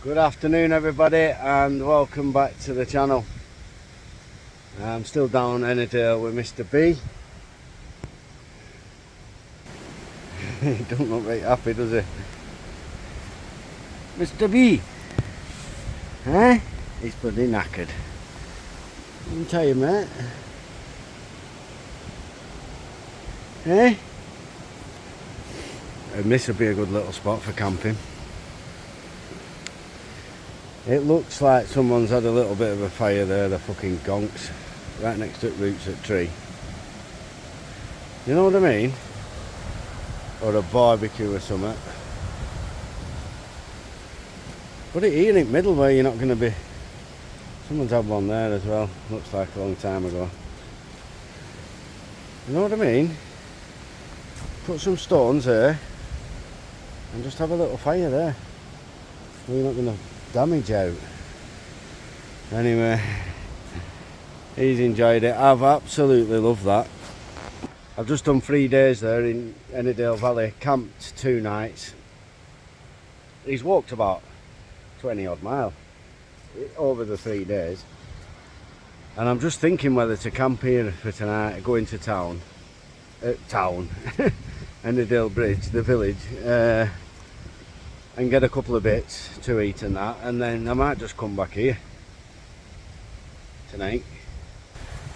Good afternoon everybody and welcome back to the channel. I'm still down Ennerdale with Mr. B. He don't look very happy, does he? Mr. B! Huh? He's bloody knackered. I can tell you, mate. Eh? And this would be a good little spot for camping. It looks like someone's had a little bit of a fire there, the fucking gonks, right next to the roots of the tree. You know what I mean? Or a barbecue or something. Put it here in the middle where you're not going to be... Someone's had one there as well, looks like a long time ago. You know what I mean? Put some stones here and just have a little fire there. Well, you're not going to damage out. Anyway, he's enjoyed it. I've absolutely loved that. I've just done 3 days there in Ennerdale Valley, camped 2 nights. He's walked about 20 odd mile over the 3 days, and I'm just thinking whether to camp here for tonight, go into town, Ennerdale Bridge, the village, and get a couple of bits to eat and that, and then I might just come back here tonight.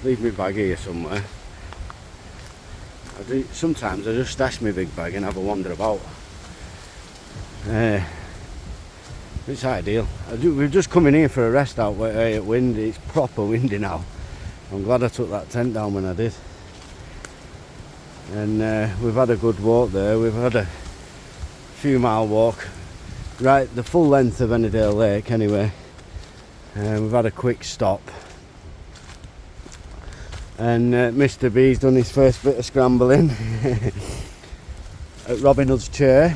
Leave my bag here somewhere. Sometimes I just stash my big bag and have a wander about. It's ideal. We've just come in here for a rest out where windy. It's proper windy now. I'm glad I took that tent down when I did. And we've had a good walk there. We've had a few mile walk. Right, the full length of Ennerdale Lake anyway. We've had a quick stop. And Mr. B's done his first bit of scrambling at Robin Hood's chair.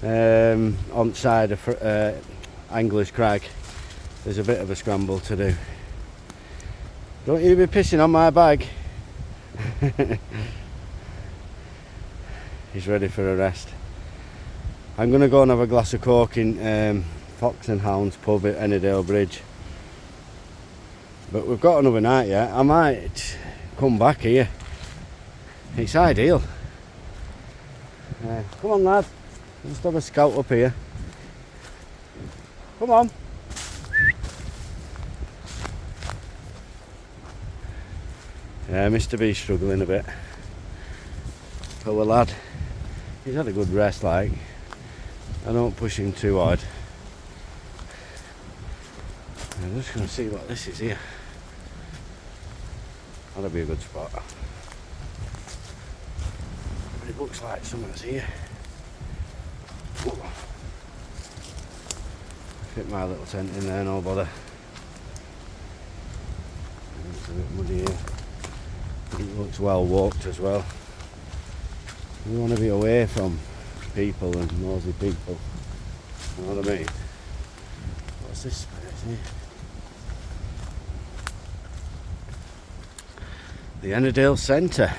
On the side of Angler's Crag. There's a bit of a scramble to do. Don't you be pissing on my bag. He's ready for a rest. I'm going to go and have a glass of coke in Fox and Hounds pub at Ennerdale Bridge. But we've got another night yet. I might come back here. It's ideal. Come on lad, let's have a scout up here. Come on. Yeah, Mr. B's struggling a bit. Poor lad. He's had a good rest, like. I don't push him too hard. I'm just going to see what this is here. That'll be a good spot. But it looks like something's here. Ooh. Fit my little tent in there, no bother. It's a bit muddy here. It looks well walked as well. We want to be away from people and nosy people. You know what I mean? What's this space here? The Ennerdale Centre.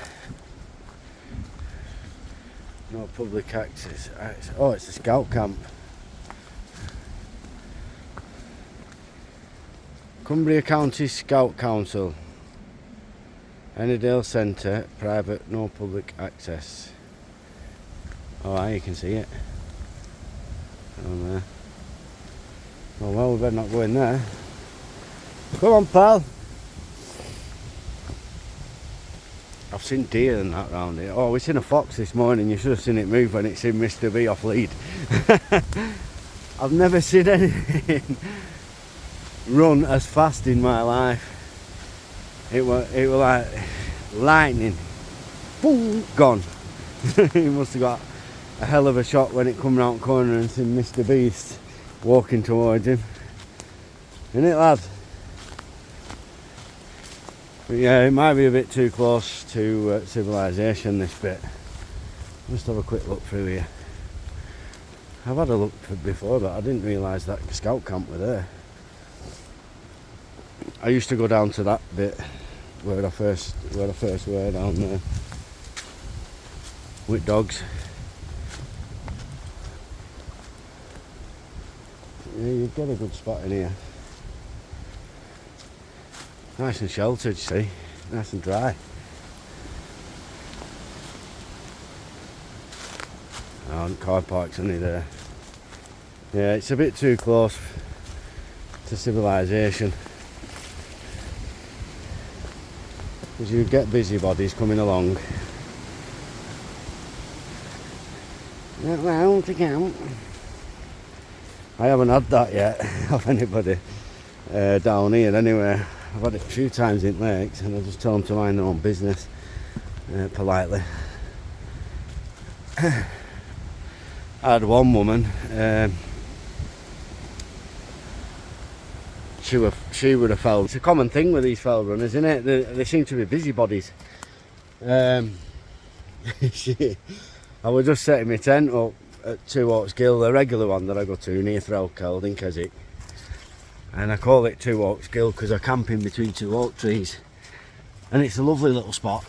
No public access. Oh, it's a scout camp. Cumbria County Scout Council. Ennerdale Centre, private, no public access. Oh, you can see it. Down there. Oh well, we better not go in there. Come on, pal. I've seen deer and that round here. Oh, we seen a fox this morning. You should have seen it move when it's in Mr. B off lead. I've never seen anything run as fast in my life. It was like lightning. Boom, gone. He must have got a hell of a shot when it come round the corner and seen Mr. Beast walking towards him. Isn't it, lad? But yeah, it might be a bit too close to civilization, this bit. Just have a quick look through here. I've had a look before, but I didn't realise that scout camp were there. I used to go down to that bit where I first were down there with dogs. Yeah, you'd get a good spot in here. Nice and sheltered, you see. Nice and dry. Oh, car park's only there. Yeah, it's a bit too close to civilization. Because you get busybodies coming along. Not round to count. I haven't had that yet of anybody down here anyway. I've had it a few times in lakes and I just tell them to mind their own business politely. I had one woman, she would have fell. It's a common thing with these fell runners, isn't it? They seem to be busybodies. I was just setting my tent up at Two Oaks Gill, the regular one that I go to near Threlkeld in Keswick. And I call it Two Oaks Gill because I camp in between two oak trees. And it's a lovely little spot.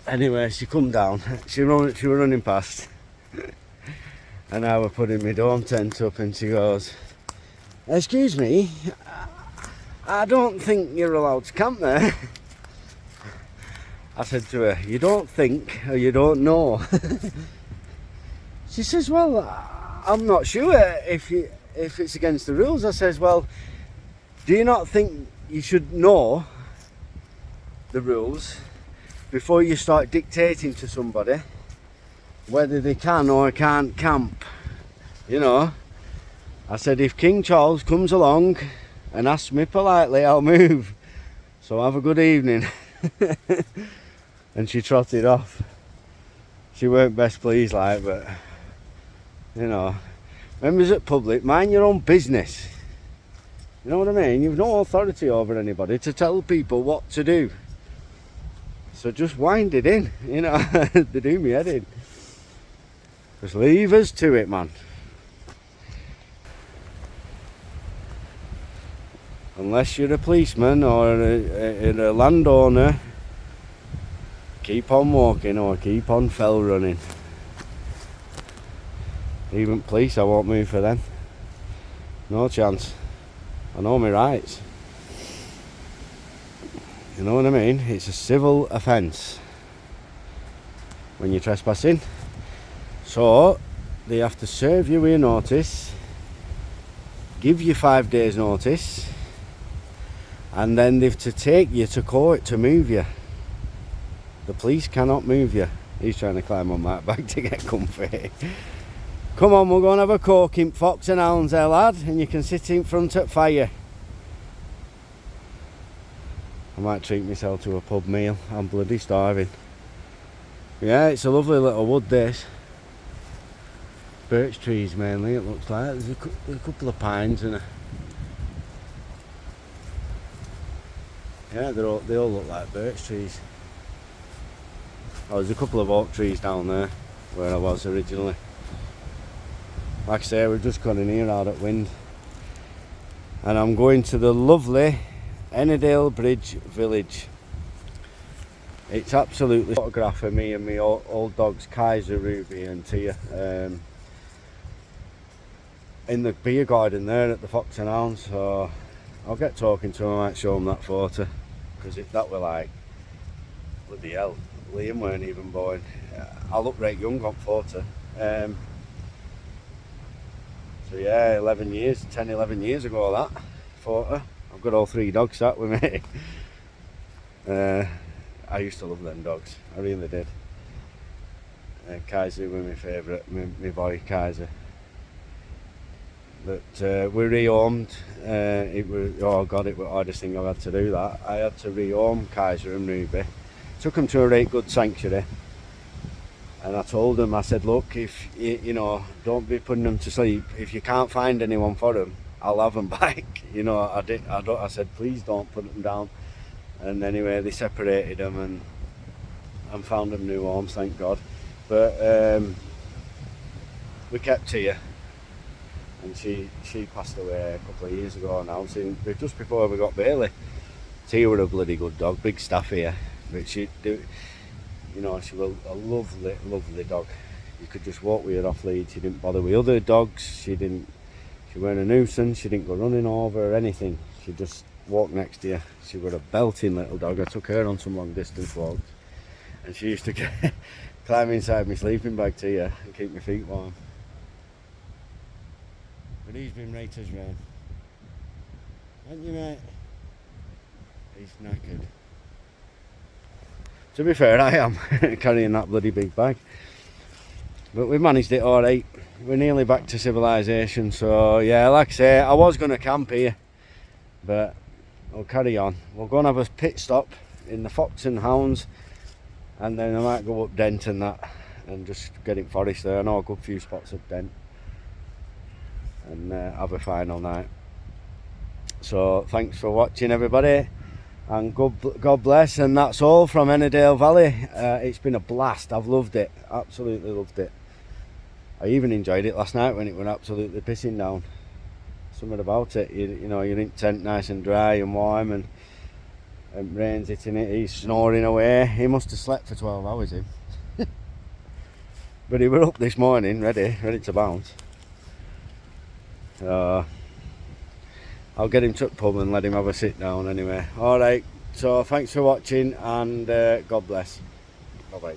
Anyway, she come down, she was running past. And I was putting my dome tent up and she goes, "Excuse me, I don't think you're allowed to camp there." I said to her, "You don't think or you don't know." She says, "Well, I'm not sure if it's against the rules." I says, "Well, do you not think you should know the rules before you start dictating to somebody whether they can or can't camp? You know," I said, "if King Charles comes along and asks me politely, I'll move. So have a good evening." And she trotted off. She weren't best pleased like, but you know, members at public, mind your own business. You know what I mean? You've no authority over anybody to tell people what to do. So just wind it in, you know. They do me head in. Just leave us to it, man. Unless you're a policeman or a landowner, keep on walking or keep on fell running. Even police, I won't move for them. No chance. I know my rights. You know what I mean? It's a civil offence when you're trespassing. So they have to serve you with a notice, give you 5 days notice, and then they've to take you to court to move you. The police cannot move you. He's trying to climb on my back to get comfy. Come on, we'll go and have a coke in Fox and Hounds there, lad, and you can sit in front at fire. I might treat myself to a pub meal. I'm bloody starving. Yeah, it's a lovely little wood, this. Birch trees mainly, it looks like. There's a couple of pines and a... Yeah, they all look like birch trees. Oh, there's a couple of oak trees down there where I was originally. Like I say, we've just gone in here out at wind. And I'm going to the lovely Ennerdale Bridge village. It's absolutely a photograph of me and my old dogs Kaiser, Ruby and Tia in the beer garden there at the Fox and Hounds. So I'll get talking to them, I might show them that photo, because if that were like, bloody hell, Liam weren't even born. I look right young on photo. So yeah, 11 years ago that photo. I've got all 3 dogs sat with me. I used to love them dogs, I really did. Kaiser was my favourite, my boy Kaiser. But we rehomed. It was, oh god, it was the hardest thing I've had to do that. I had to rehome Kaiser and Ruby. Took them to a right good sanctuary. And I told them, I said, look, if you know, don't be putting them to sleep. If you can't find anyone for them, I'll have them back. You know, I said, please don't put them down. And anyway, they separated them and found them new homes, thank God. But we kept Tia, and she passed away a couple of years ago now. Just before we got Bailey. Tia was a bloody good dog, big staff here, but she was a lovely dog. You could just walk with her off lead. She didn't bother with other dogs. She didn't She weren't a nuisance, she didn't go running over or anything. She just walked next to you. She was a belting little dog. I took her on some long distance walks, and she used to climb inside my sleeping bag to you and keep my feet warm. But he's been right as rain. Haven't you, mate? He's knackered. To be fair, I am carrying that bloody big bag. But we managed it alright. We're nearly back to civilization, so yeah, like I say, I was going to camp here, but we'll carry on. We'll go and have a pit stop in the Fox and Hounds, and then I might go up Dent and that, and just get in forest there. I know a good few spots at Dent, and have a final night. So thanks for watching, everybody, and God bless. And that's all from Ennerdale Valley. It's been a blast. I've loved it, absolutely loved it. I even enjoyed it last night when it went absolutely pissing down. Something about it, you know, you're in tent nice and dry and warm, and rain's hitting it. He's snoring away. He must have slept for 12 hours, him. But he were up this morning, ready to bounce. I'll get him to the pub and let him have a sit down anyway. Alright, so thanks for watching, and God bless. Bye bye.